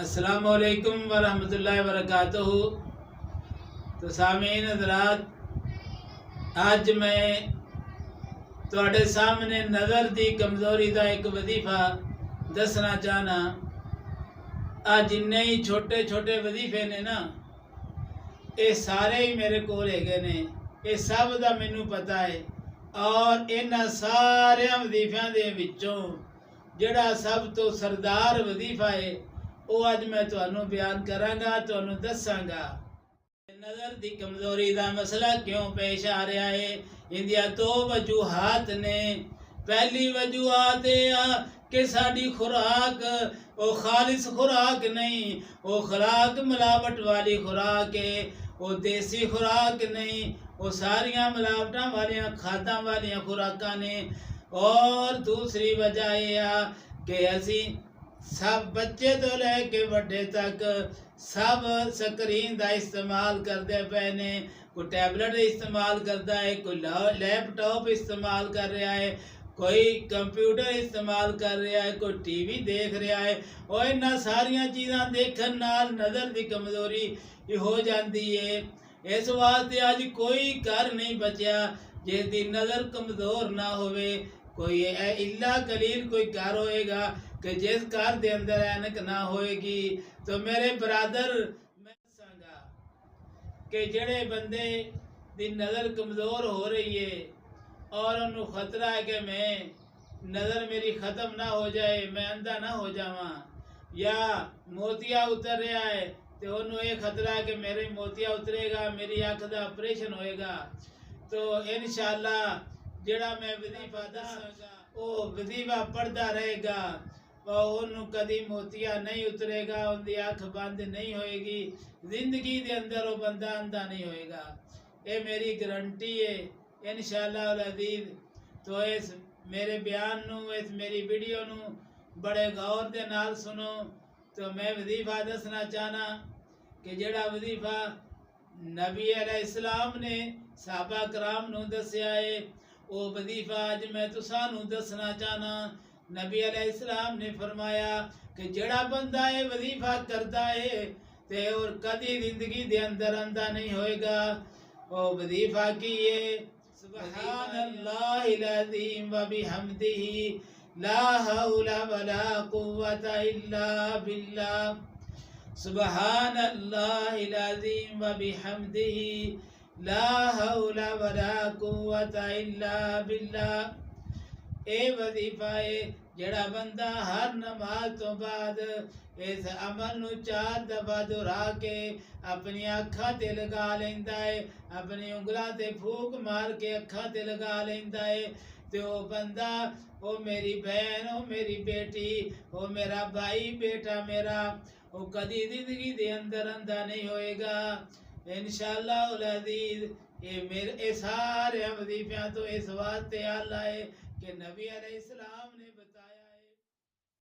अस्सलामुअलैकुम वरहमतुल्लाहि वबरकातुहू। तो सामीन हज़रात, अज मैं तुहाडे सामने नज़र की कमज़ोरी का एक वजीफा दसना चाहना। आ जिन्ने ही छोटे छोटे वजीफे ने ना, ये सारे ही मेरे कोल हैगे ने, ये सब का मैनू पता है। और इन्हां सारे वजीफियां दे विचों जिहड़ा सब तो सरदार वजीफा है वो अज मैं तुहानू बयान करांगा, तुहानू दसांगा। नज़र की कमज़ोरी का मसला क्यों पेश आ रहा है? इंदिया दो वजूहात ने। पहली वजूहात कि साड़ी खुराक वो खालिस खुराक नहीं, वो खुराक मिलावट वाली खुराक है, वो देसी खुराक नहीं, वो सारिया मिलावटा वालिया खादा वालिया खुराकां ने। और दूसरी वजह यह कि असी सब बच्चे तो लैके बड़े तक सब स्क्रीन का इस्तेमाल करते पे ने। कोई टैबलेट इस्तेमाल करता है, कोई लैपटॉप इस्तेमाल कर रहा है, कोई कंप्यूटर इस्तेमाल कर रहा है, कोई टीवी देख रहा है। और इन्हां सारिया चीज़ां देखण नाल नज़र की कमज़ोरी हो जाती है। इस वास्ते अज कोई घर नहीं बचा जिसकी नज़र कमज़ोर ना होवे। कोई इला कलील कोई घर होएगा कि जिस घर के अंदर ऐनक ना होएगी। तो मेरे बरादर, मैं दसांगा कि जेड़े बंदे दी नज़र कमज़ोर हो रही है और उन्होंने खतरा है कि मैं नज़र मेरी ख़त्म ना हो जाए, मैं अंधा ना हो जावा, या मोतिया उतर रहा है तो उन्होंने ये खतरा है कि मेरे मोतिया उतरेगा, मेरी अख का ऑपरेशन होएगा। तो इंशाअल्लाह जेड़ा मैं वजीफा दसांगा वो वजीफा पढ़ता रहेगा और उन्होंने कभी मोतिया नहीं उतरेगा, उनकी अख बंद नहीं होएगी, जिंदगी के अंदर वो बंदा अंधा नहीं होएगा। ये मेरी गारंटी है इंशाअल्लाह अज़ीज़। तो इस मेरे बयान नू, इस मेरी वीडियो नू बड़े गौर के नाल सुनो। तो मैं वजीफा दसना चाहना कि जेड़ा वजीफा नबी अलैहिस्सलाम ने साहबा कराम नू दस्या है, वो वजीफा अज मैं तुसानू दसना चाहना। नबी अलैहिस्सलाम ने फरमाया कि जेड़ा बंदा ये वजीफा करता है ते और कदी जिंदगी दे अंदर अंधा नहीं होएगा। वो वजीफा की है सुबहानल्लाहिल अज़ीम व बिहम्दिही ला हौला वला कुव्वता इल्ला बिल्लाह। सुबहानल्लाहिल अज़ीम व बिहम्दिही ला हौला वला कुव्वता इल्ला बिल्लाह। ए वजीफा है जेड़ा बंदा हर नमाज तो बाद इस अमल नू 4 दफा दोहरा के अपनी अखा ते लगा लेंदा है, अपनी उंगलों ते फूक मार के अखा ते लगा लेंदा है। तो वो बंदा, ओ मेरी बहन, ओ मेरी बेटी, ओ मेरा भाई बेटा मेरा, वो कदी जिंदगी दे अंदर अंधा नहीं होएगा इंशाअल्लाह अज़ीज़। ये मेरे सारे वजीफियां तो इस वास्ते आला है कि नबी अलैहिस्सलाम ने बताया।